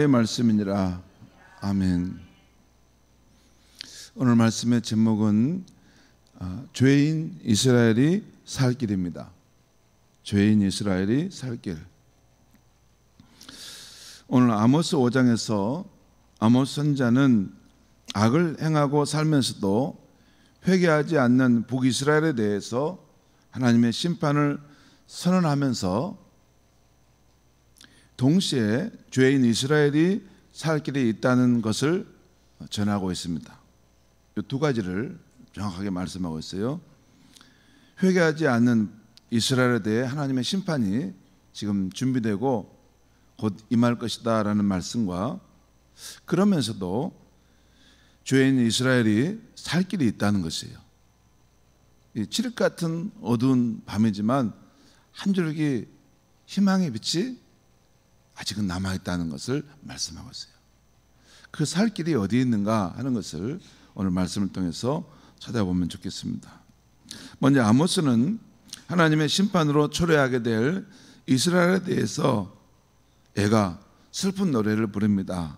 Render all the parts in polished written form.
여호와의 말씀이니라. 아멘. 오늘 말씀의 제목은 죄인 이스라엘이 살 길입니다. 죄인 이스라엘이 살 길. 오늘 아모스 5장에서 아모스 선지자는 악을 행하고 살면서도 회개하지 않는 북이스라엘에 대해서 하나님의 심판을 선언하면서 동시에 죄인 이스라엘이 살 길이 있다는 것을 전하고 있습니다. 이 두 가지를 정확하게 말씀하고 있어요. 회개하지 않는 이스라엘에 대해 하나님의 심판이 지금 준비되고 곧 임할 것이다 라는 말씀과, 그러면서도 죄인 이스라엘이 살 길이 있다는 것이에요. 이 칠흑 같은 어두운 밤이지만 한 줄기 희망의 빛이 아직은 남아있다는 것을 말씀하고 있어요. 그 살 길이 어디에 있는가 하는 것을 오늘 말씀을 통해서 찾아보면 좋겠습니다. 먼저 아모스는 하나님의 심판으로 초래하게 될 이스라엘에 대해서 애가 슬픈 노래를 부릅니다.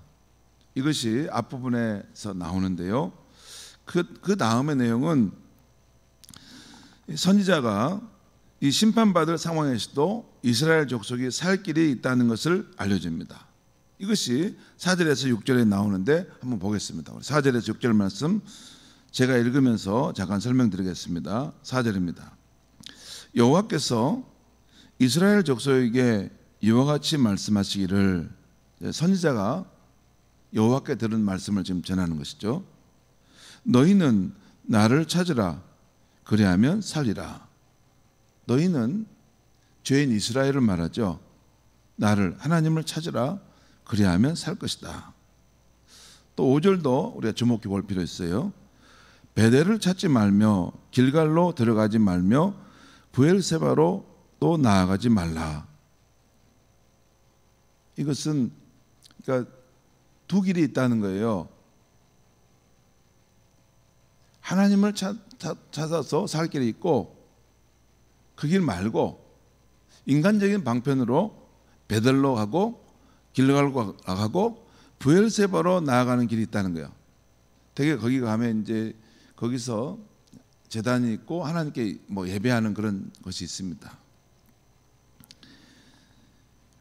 이것이 앞부분에서 나오는데요, 그 다음의 내용은 선지자가 이 심판받을 상황에서도 이스라엘 족속이 살 길이 있다는 것을 알려줍니다. 이것이 4절에서 6절에 나오는데 한번 보겠습니다. 4절에서 6절 말씀 제가 읽으면서 잠깐 설명드리겠습니다. 4절입니다. 여호와께서 이스라엘 족속에게 이와 같이 말씀하시기를, 선지자가 여호와께 들은 말씀을 지금 전하는 것이죠. 너희는 나를 찾으라, 그리하면 살리라. 너희는 죄인 이스라엘을 말하죠. 나를, 하나님을 찾으라, 그리하면 살 것이다. 또 5절도 우리가 주목해 볼 필요 있어요. 베델을 찾지 말며 길갈로 들어가지 말며 브엘세바로 또 나아가지 말라. 이것은 그러니까 두 길이 있다는 거예요. 하나님을 찾아서 살 길이 있고, 그 길 말고 인간적인 방편으로 베델로 가고 길갈로 가고 브엘세바로 나아가는 길이 있다는 거예요. 되게 거기 가면 이제 거기서 제단이 있고 하나님께 예배하는 그런 것이 있습니다.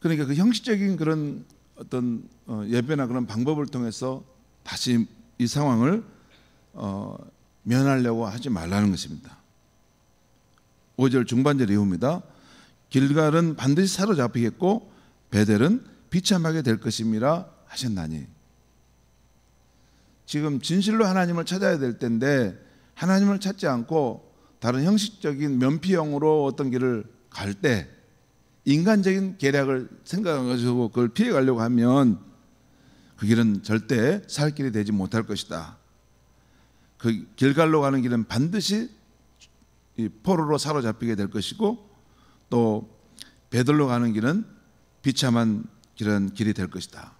그러니까 그 형식적인 그런 어떤 예배나 그런 방법을 통해서 다시 이 상황을 면하려고 하지 말라는 것입니다. 5절 중반절 이후입니다. 길갈은 반드시 사로잡히겠고 베델은 비참하게 될 것임이라 하셨나니. 지금 진실로 하나님을 찾아야 될 때인데 하나님을 찾지 않고 다른 형식적인 면피형으로 어떤 길을 갈 때, 인간적인 계략을 생각하고 그걸 피해가려고 하면 그 길은 절대 살 길이 되지 못할 것이다. 그 길갈로 가는 길은 반드시 이 포로로 사로잡히게 될 것이고, 또 베들로 가는 길은 비참한 그런 길이 될 것이다.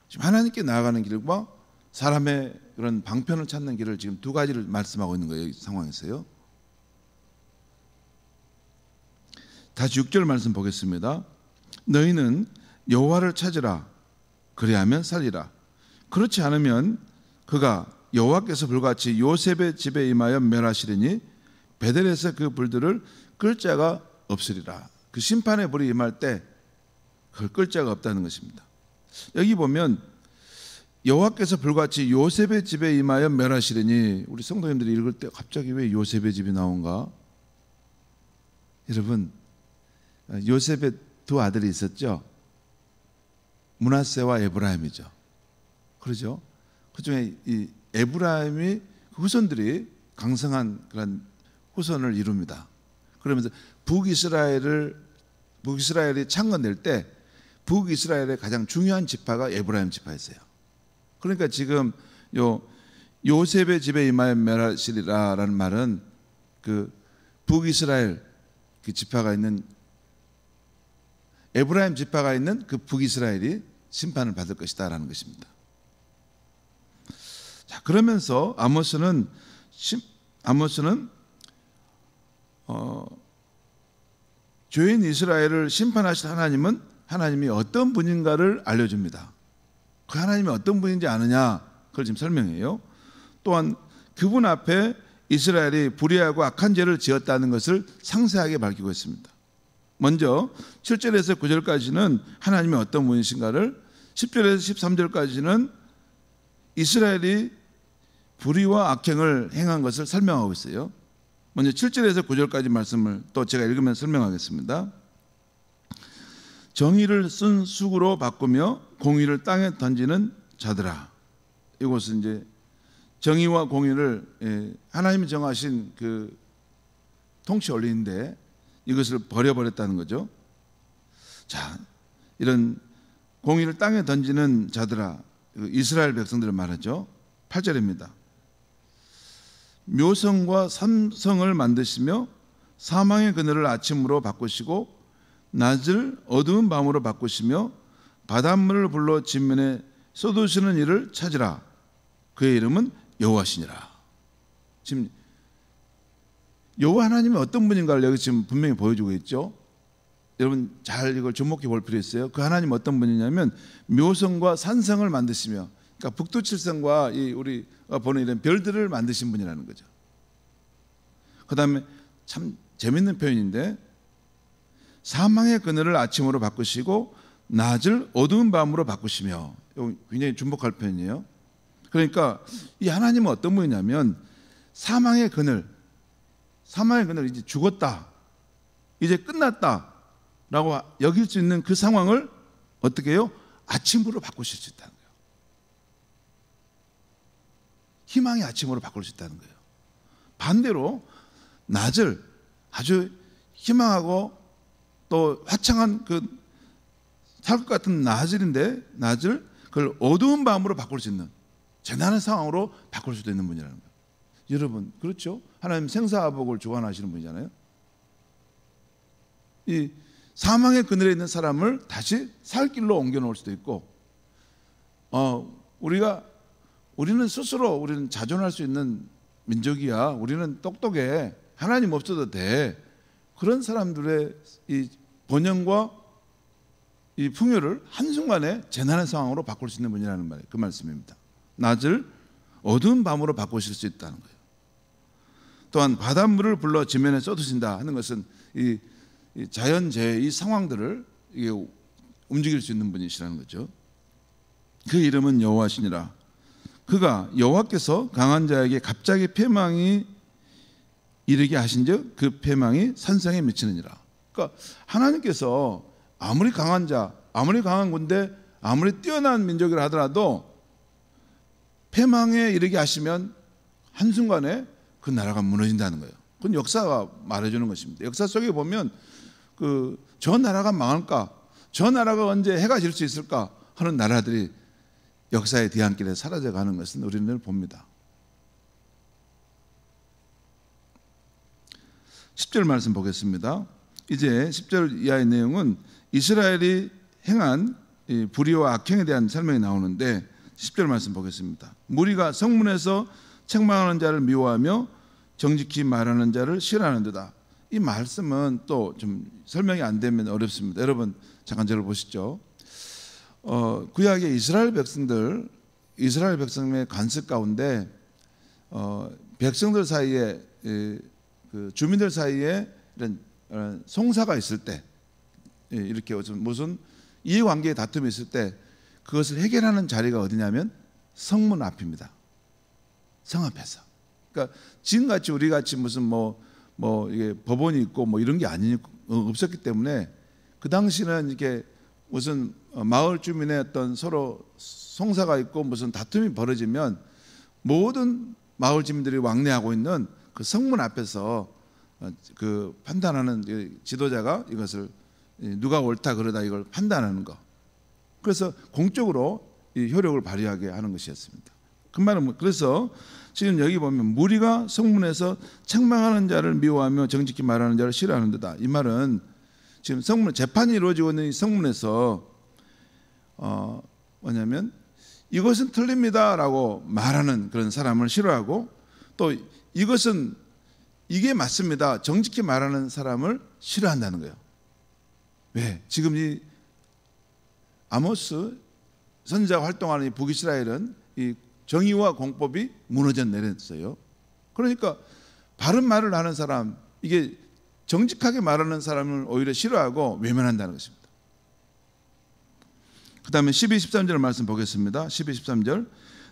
지금 하나님께 나아가는 길과 사람의 그런 방편을 찾는 길을 지금 두 가지를 말씀하고 있는 거예요. 이 상황에서요. 다시 6절 말씀 보겠습니다. 너희는 여호와를 찾으라, 그리하면 살리라. 그렇지 않으면 그가 여호와께서 불같이 요셉의 집에 임하여 멸하시리니 베델에서 그 불들을 끌 자가 없으리라. 그 심판의 불이 임할 때 그걸 끌 자가 없다는 것입니다. 여기 보면 여호와께서 불같이 요셉의 집에 임하여 멸하시리니, 우리 성도님들이 읽을 때 갑자기 왜 요셉의 집이 나온가? 여러분, 요셉의 두 아들이 있었죠. 므낫세와 에브라임이죠. 그렇죠? 그중에 이 에브라임이 후손들이 강성한 그런 후손을 이룹니다. 그러면서 북이스라엘이 창건될 때 북이스라엘의 가장 중요한 지파가 에브라임 지파였어요. 그러니까 지금 요셉의 집에 임하여 멸하시리라라는 말은 그 북이스라엘 그 지파가 있는, 에브라임 지파가 있는 그 북이스라엘이 심판을 받을 것이다라는 것입니다. 자, 그러면서 아모스는 죄인 이스라엘을 심판하실 하나님은 하나님이 어떤 분인가를 알려줍니다. 그 하나님이 어떤 분인지 아느냐, 그걸 지금 설명해요. 또한 그분 앞에 이스라엘이 불의하고 악한 죄를 지었다는 것을 상세하게 밝히고 있습니다. 먼저 7절에서 9절까지는 하나님이 어떤 분이신가를, 10절에서 13절까지는 이스라엘이 불의와 악행을 행한 것을 설명하고 있어요. 먼저 7절에서 9절까지 말씀을 또 제가 읽으면 설명하겠습니다. 정의를 쓴 쑥으로 바꾸며 공의를 땅에 던지는 자들아. 이것은 이제 정의와 공의를 하나님이 정하신 그 통치 원리인데 이것을 버려버렸다는 거죠. 자, 이런 공의를 땅에 던지는 자들아, 이스라엘 백성들을 말하죠. 8절입니다. 묘성과 삼성을 만드시며 사망의 그늘을 아침으로 바꾸시고 낮을 어두운 밤으로 바꾸시며 바닷물을 불러 진면에 쏟으시는 이를 찾으라. 그의 이름은 여호와시니라. 지금 여호와 하나님이 어떤 분인가를 여기 지금 분명히 보여주고 있죠. 여러분 잘 이걸 주목해 볼 필요 있어요. 그 하나님 어떤 분이냐면 묘성과 산성을 만드시며, 그러니까 북두칠성과 이 우리가 보는 이런 별들을 만드신 분이라는 거죠. 그 다음에 참 재밌는 표현인데, 사망의 그늘을 아침으로 바꾸시고 낮을 어두운 밤으로 바꾸시며, 이거 굉장히 중복할 표현이에요. 그러니까 이 하나님은 어떤 분이냐면 사망의 그늘 이제 죽었다, 이제 끝났다 라고 여길 수 있는 그 상황을 어떻게 해요? 아침으로 바꾸실 수 있다는 거예요. 희망의 아침으로 바꿀 수 있다는 거예요. 반대로 낮을 아주 희망하고 또 화창한 그 살 것 같은 낮을 그걸 어두운 밤으로 바꿀 수 있는 재난의 상황으로 바꿀 수도 있는 분이라는 거예요. 여러분 그렇죠? 하나님 생사화복을 주관하시는 분이잖아요. 이 사망의 그늘에 있는 사람을 다시 살 길로 옮겨 놓을 수도 있고, 우리는 스스로 우리는 자존할 수 있는 민족이야, 우리는 똑똑해, 하나님 없어도 돼, 그런 사람들의 이 번영과 이 풍요를 한순간에 재난의 상황으로 바꿀 수 있는 분이라는 말, 그 말씀입니다. 낮을 어두운 밤으로 바꾸실 수 있다는 거예요. 또한 바닷물을 불러 지면에 쏟으신다 하는 것은 이 자연재해 이 상황들을 이게 움직일 수 있는 분이시라는 거죠. 그 이름은 여호와시니라. 그가 여호와께서 강한 자에게 갑자기 패망이 이르게 하신즉 그 패망이 산성에 미치느니라. 그러니까 하나님께서 아무리 강한 자, 아무리 강한 군대, 아무리 뛰어난 민족이라 하더라도 패망에 이르게 하시면 한순간에 그 나라가 무너진다는 거예요. 그건 역사가 말해주는 것입니다. 역사 속에 보면 저 나라가 망할까, 저 나라가 언제 해가 질 수 있을까 하는 나라들이 역사의 뒤안길에 사라져가는 것은 우리는 늘 봅니다. 10절 말씀 보겠습니다. 이제 10절 이하의 내용은 이스라엘이 행한 불의와 악행에 대한 설명이 나오는데 10절 말씀 보겠습니다. 무리가 성문에서 책망하는 자를 미워하며 정직히 말하는 자를 싫어하는 데다. 이 말씀은 또 좀 설명이 안 되면 어렵습니다. 여러분 잠깐 저를 보시죠. 구약의 이스라엘 백성의 관습 가운데 백성들 사이에 그 주민들 사이에 이런 송사가 있을 때, 이렇게 무슨 이해관계의 다툼이 있을 때 그것을 해결하는 자리가 어디냐면 성문 앞입니다. 성 앞에서. 그러니까 지금같이 우리같이 무슨 이게 법원이 있고 이런 게 없었기 때문에 그 당시는 이렇게 무슨 마을 주민의 어떤 서로 송사가 있고 무슨 다툼이 벌어지면 모든 마을 주민들이 왕래하고 있는 그 성문 앞에서 그 판단하는 지도자가 이것을 누가 옳다 그러다 이걸 판단하는 거. 그래서 공적으로 이 효력을 발휘하게 하는 것이었습니다. 그 말은 그래서 지금 여기 보면 무리가 성문에서 책망하는 자를 미워하며 정직히 말하는 자를 싫어하는 데다. 이 말은 지금 성문 재판이 이루어지고 있는 이 성문에서 뭐냐면 이것은 틀립니다라고 말하는 그런 사람을 싫어하고, 또 이게 맞습니다 정직히 말하는 사람을 싫어한다는 거예요. 왜? 지금 이 아모스 선지자가 활동하는 이 북이스라엘은 이 정의와 공법이 무너져 내렸어요. 그러니까 바른 말을 하는 사람, 이게 정직하게 말하는 사람을 오히려 싫어하고 외면한다는 것입니다. 그 다음에 12, 13절 말씀 보겠습니다. 12, 13절.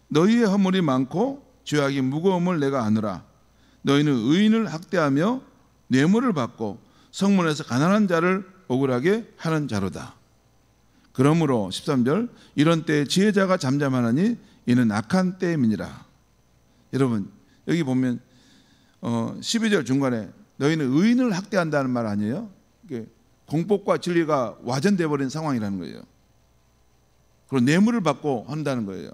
너희의 허물이 많고 죄악이 무거움을 내가 아노라. 너희는 의인을 학대하며 뇌물을 받고 성문에서 가난한 자를 억울하게 하는 자로다. 그러므로 13절. 이런 때에 지혜자가 잠잠하느니 이는 악한 때임이니라. 여러분 여기 보면 12절 중간에 너희는 의인을 학대한다는 말 아니에요? 공법과 진리가 와전되어 버린 상황이라는 거예요. 그리고 뇌물을 받고 한다는 거예요.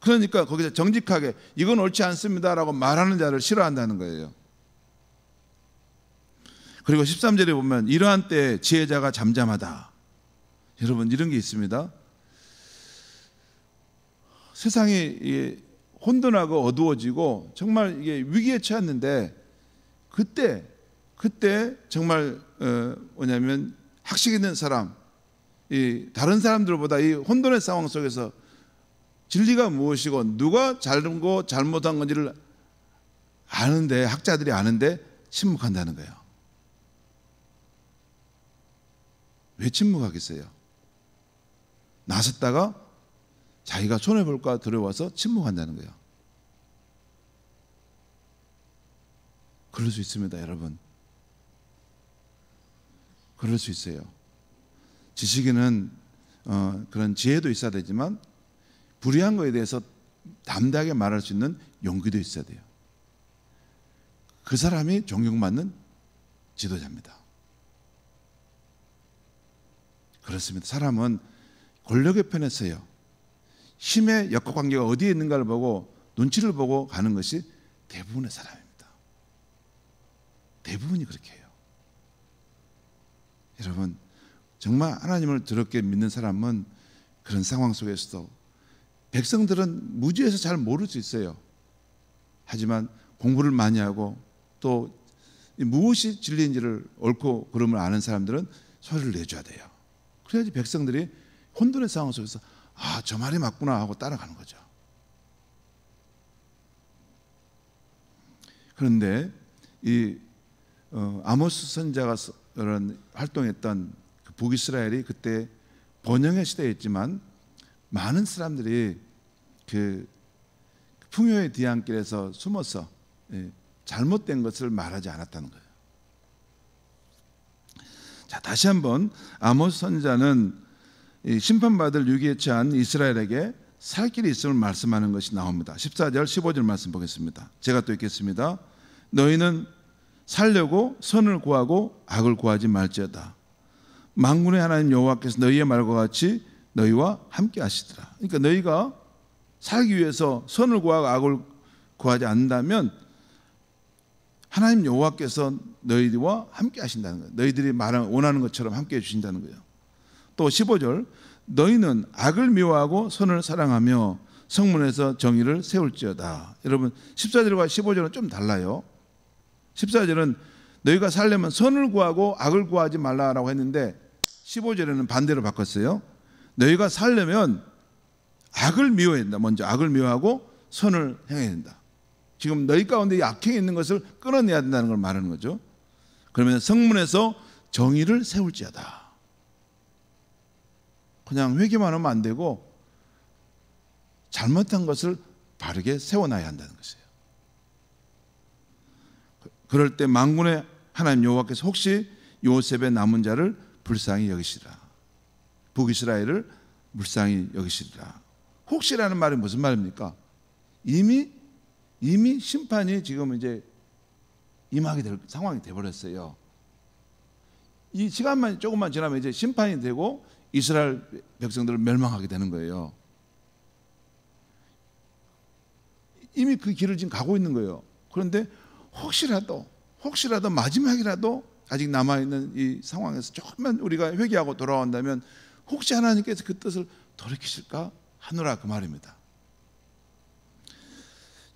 그러니까 거기서 정직하게 이건 옳지 않습니다라고 말하는 자를 싫어한다는 거예요. 그리고 13절에 보면 이러한 때에 지혜자가 잠잠하다. 여러분 이런 게 있습니다. 세상이 혼돈하고 어두워지고 정말 이게 위기에 처했는데 그때 정말 뭐냐면 학식 있는 사람, 이 다른 사람들보다 이 혼돈의 상황 속에서 진리가 무엇이고 누가 잘고 잘못한 건지를 아는데, 학자들이 아는데 침묵한다는 거예요. 왜 침묵하겠어요? 나섰다가 자기가 손해볼까 두려워서 침묵한다는 거예요. 그럴 수 있습니다, 여러분. 그럴 수 있어요. 지식인은 그런 지혜도 있어야 되지만 불의한 거에 대해서 담대하게 말할 수 있는 용기도 있어야 돼요. 그 사람이 존경받는 지도자입니다. 그렇습니다. 사람은 권력의 편에 서요. 힘의 역학관계가 어디에 있는가를 보고 눈치를 보고 가는 것이 대부분의 사람입니다. 대부분이 그렇게 해요. 여러분 정말 하나님을 더럽게 믿는 사람은 그런 상황 속에서도, 백성들은 무지해서 잘 모를 수 있어요. 하지만 공부를 많이 하고 또 무엇이 진리인지를 옳고 그름을 아는 사람들은 소리를 내줘야 돼요. 그래야지 백성들이 혼돈의 상황 속에서 아, 저 말이 맞구나 하고 따라가는 거죠. 그런데 이 아모스 선지자가 활동했던 그 북이스라엘이 그때 번영의 시대였지만 많은 사람들이 그 풍요의 뒤안길에서 숨어서 잘못된 것을 말하지 않았다는 거예요. 자, 다시 한번 아모스 선지자는 심판받을 위기에 처한 이스라엘에게 살 길이 있음을 말씀하는 것이 나옵니다. 14절 15절 말씀 보겠습니다. 제가 또 읽겠습니다. 너희는 살려고 선을 구하고 악을 구하지 말지어다. 만군의 하나님 여호와께서 너희의 말과 같이 너희와 함께 하시더라. 그러니까 너희가 살기 위해서 선을 구하고 악을 구하지 않는다면 하나님 여호와께서 너희와 함께 하신다는 거예요. 너희들이 원하는 것처럼 함께 해 주신다는 거예요. 또 15절 너희는 악을 미워하고 선을 사랑하며 성문에서 정의를 세울지어다. 여러분 14절과 15절은 좀 달라요. 14절은 너희가 살려면 선을 구하고 악을 구하지 말라라고 했는데 15절에는 반대로 바꿨어요. 너희가 살려면 악을 미워해야 된다. 먼저 악을 미워하고 선을 행해야 된다. 지금 너희 가운데 악행이 있는 것을 끊어내야 된다는 걸 말하는 거죠. 그러면 성문에서 정의를 세울지어다. 그냥 회개만 하면 안 되고 잘못한 것을 바르게 세워놔야 한다는 것이에요. 그럴 때 만군의 하나님 여호와께서 혹시 요셉의 남은 자를 불쌍히 여기시리라. 북이스라엘을 불쌍히 여기시리라. 혹시라는 말이 무슨 말입니까? 이미 심판이 지금 이제 임하게 될 상황이 되어버렸어요. 이 시간만 조금만 지나면 이제 심판이 되고 이스라엘 백성들을 멸망하게 되는 거예요. 이미 그 길을 지금 가고 있는 거예요. 그런데 혹시라도 마지막이라도 아직 남아있는 이 상황에서 조금만 우리가 회개하고 돌아온다면 혹시 하나님께서 그 뜻을 돌이키실까 하노라, 그 말입니다.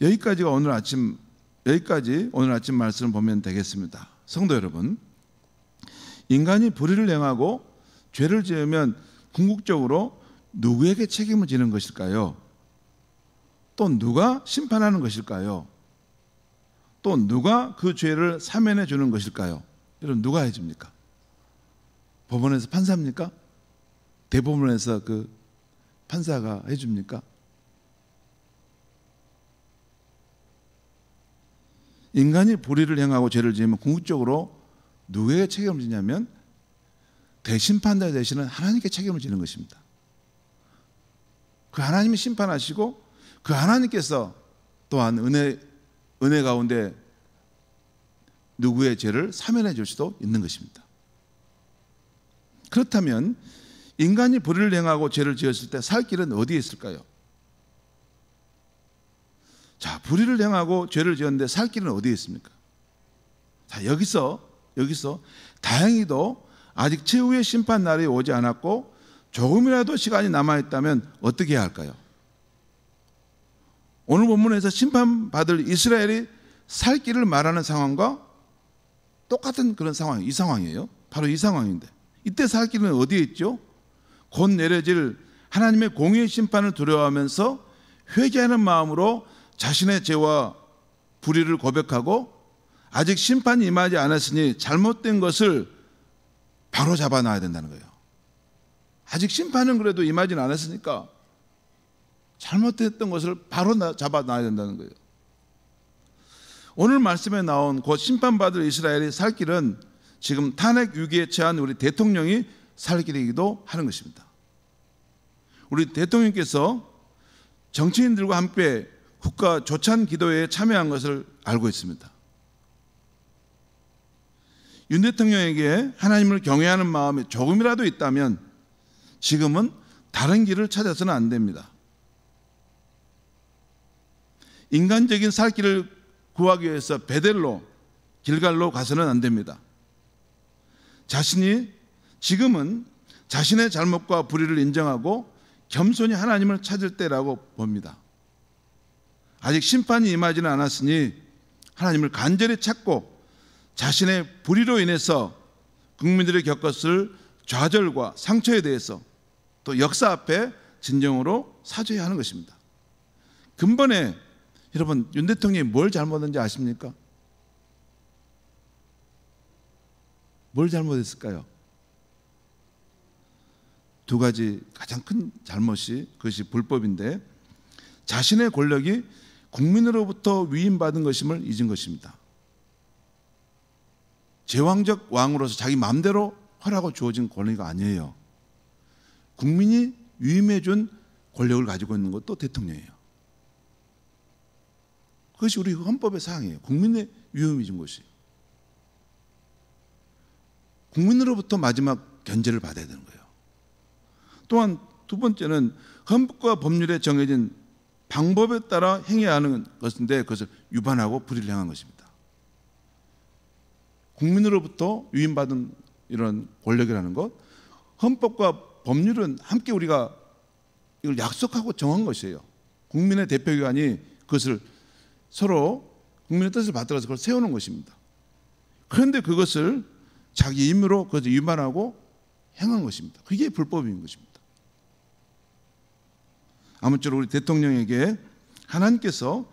여기까지가 오늘 아침 말씀을 보면 되겠습니다. 성도 여러분, 인간이 불의를 행하고 죄를 지으면 궁극적으로 누구에게 책임을 지는 것일까요? 또 누가 심판하는 것일까요? 또 누가 그 죄를 사면해 주는 것일까요? 여러분, 누가 해줍니까? 법원에서 판사입니까? 대법원에서 그 판사가 해줍니까? 인간이 불의를 행하고 죄를 지으면 궁극적으로 누구에게 책임을 지냐면 대심판자 되시는 하나님께 책임을 지는 것입니다. 그 하나님이 심판하시고 그 하나님께서 또한 은혜 가운데 누구의 죄를 사면해 줄 수도 있는 것입니다. 그렇다면 인간이 불의를 행하고 죄를 지었을 때 살 길은 어디에 있을까요? 자, 불의를 행하고 죄를 지었는데 살 길은 어디에 있습니까? 자, 여기서 다행히도 아직 최후의 심판 날이 오지 않았고 조금이라도 시간이 남아있다면 어떻게 해야 할까요? 오늘 본문에서 심판받을 이스라엘이 살 길을 말하는 상황과 똑같은 그런 상황, 이 상황이에요. 바로 이 상황인데 이때 살 길은 어디에 있죠? 곧 내려질 하나님의 공의의 심판을 두려워하면서 회개하는 마음으로 자신의 죄와 불의를 고백하고 아직 심판이 임하지 않았으니 잘못된 것을 바로 잡아놔야 된다는 거예요. 아직 심판은 그래도 임하지는 않았으니까 잘못했던 것을 바로 잡아놔야 된다는 거예요. 오늘 말씀에 나온 곧 심판받을 이스라엘이 살 길은 지금 탄핵 위기에 처한 우리 대통령이 살 길이기도 하는 것입니다. 우리 대통령께서 정치인들과 함께 국가 조찬 기도회에 참여한 것을 알고 있습니다. 윤 대통령에게 하나님을 경외하는 마음이 조금이라도 있다면 지금은 다른 길을 찾아서는 안 됩니다. 인간적인 살 길을 구하기 위해서 베델로, 길갈로 가서는 안 됩니다. 자신이 지금은 자신의 잘못과 불의를 인정하고 겸손히 하나님을 찾을 때라고 봅니다. 아직 심판이 임하지는 않았으니 하나님을 간절히 찾고 자신의 불의로 인해서 국민들이 겪었을 좌절과 상처에 대해서 또 역사 앞에 진정으로 사죄해야 하는 것입니다. 근본에 여러분, 윤 대통령이 뭘 잘못했는지 아십니까? 뭘 잘못했을까요? 두 가지 가장 큰 잘못이, 그것이 불법인데 자신의 권력이 국민으로부터 위임받은 것임을 잊은 것입니다. 제왕적 왕으로서 자기 마음대로 하라고 주어진 권리가 아니에요. 국민이 위임해 준 권력을 가지고 있는 것도 대통령이에요. 그것이 우리 헌법의 사항이에요. 국민의 위임해 준 것이. 국민으로부터 마지막 견제를 받아야 되는 거예요. 또한 두 번째는 헌법과 법률에 정해진 방법에 따라 행해야 하는 것인데 그것을 위반하고 불의를 행한 것입니다. 국민으로부터 위임받은 이런 권력이라는 것, 헌법과 법률은 함께 우리가 이걸 약속하고 정한 것이에요. 국민의 대표기관이 그것을 서로 국민의 뜻을 받들어서 그걸 세우는 것입니다. 그런데 그것을 자기 힘으로 그것을 위반하고 행한 것입니다. 그게 불법인 것입니다. 아무쪼록 우리 대통령에게 하나님께서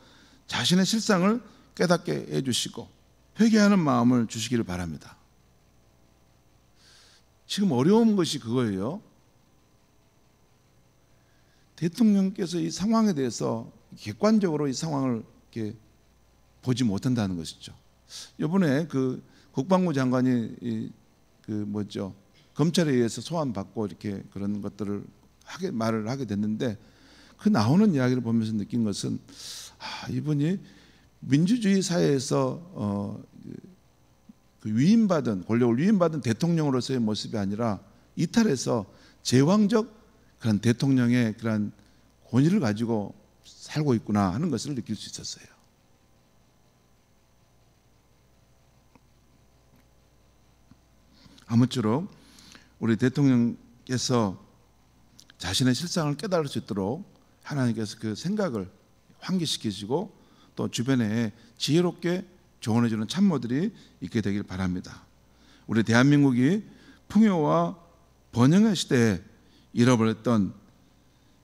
자신의 실상을 깨닫게 해주시고 회개하는 마음을 주시기를 바랍니다. 지금 어려운 것이 그거예요. 대통령께서 이 상황에 대해서 객관적으로 이 상황을 이렇게 보지 못한다는 것이죠. 이번에 그 국방부 장관이 검찰에 의해서 소환받고 이렇게 그런 것들을 말을 하게 됐는데 그 나오는 이야기를 보면서 느낀 것은 이분이 민주주의 사회에서 그 위임받은 권력을 위임받은 대통령으로서의 모습이 아니라 이탈해서 제왕적 그런 대통령의 그런 권위를 가지고 살고 있구나 하는 것을 느낄 수 있었어요. 아무쪼록 우리 대통령께서 자신의 실상을 깨달을 수 있도록 하나님께서 그 생각을 환기시키시고 또 주변에 지혜롭게 조언해 주는 참모들이 있게 되길 바랍니다. 우리 대한민국이 풍요와 번영의 시대에 잃어버렸던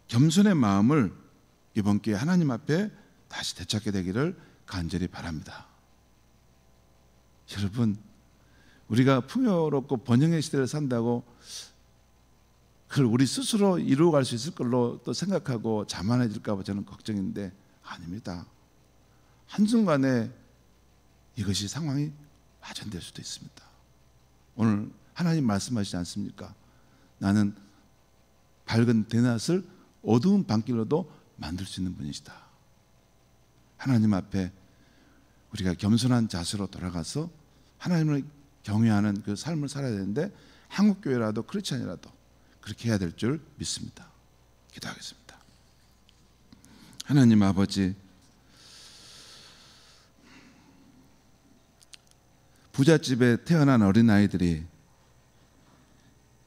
겸손의 마음을 이번 기회에 하나님 앞에 다시 되찾게 되기를 간절히 바랍니다. 여러분, 우리가 풍요롭고 번영의 시대를 산다고 그걸 우리 스스로 이루어갈 수 있을 걸로 또 생각하고 자만해질까 봐 저는 걱정인데 아닙니다. 한순간에 이것이 상황이 와전될 수도 있습니다. 오늘 하나님 말씀하시지 않습니까? 나는 밝은 대낮을 어두운 밤길로도 만들 수 있는 분이시다. 하나님 앞에 우리가 겸손한 자세로 돌아가서 하나님을 경외하는 그 삶을 살아야 되는데 한국교회라도 크리스찬이라도 그렇게 해야 될 줄 믿습니다. 기도하겠습니다. 하나님 아버지, 부잣집에 태어난 어린아이들이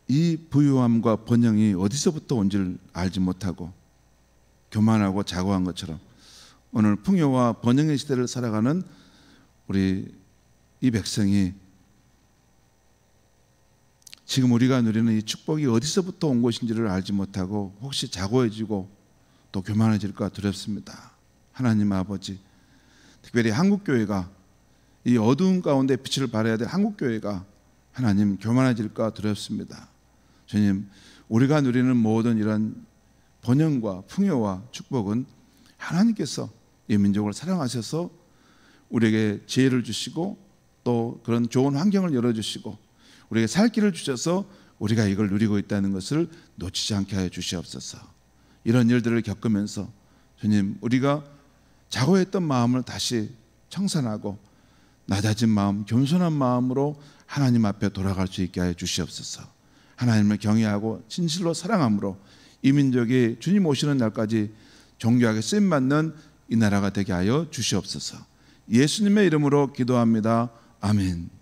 이 부유함과 번영이 어디서부터 온 줄 알지 못하고 교만하고 자고한 것처럼 오늘 풍요와 번영의 시대를 살아가는 우리 이 백성이 지금 우리가 누리는 이 축복이 어디서부터 온 것인지를 알지 못하고 혹시 자고해지고 또 교만해질까 두렵습니다. 하나님 아버지, 특별히 한국교회가 이 어두운 가운데 빛을 발해야 될 한국교회가 하나님 교만해질까 두렵습니다. 주님, 우리가 누리는 모든 이런 번영과 풍요와 축복은 하나님께서 이 민족을 사랑하셔서 우리에게 지혜를 주시고 또 그런 좋은 환경을 열어주시고 우리에게 살 길을 주셔서 우리가 이걸 누리고 있다는 것을 놓치지 않게 하여 주시옵소서. 이런 일들을 겪으면서 주님, 우리가 자고했던 마음을 다시 청산하고 낮아진 마음, 겸손한 마음으로 하나님 앞에 돌아갈 수 있게 하여 주시옵소서. 하나님을 경외하고 진실로 사랑함으로 이 민족이 주님 오시는 날까지 존귀하게 쓰임받는 이 나라가 되게 하여 주시옵소서. 예수님의 이름으로 기도합니다. 아멘.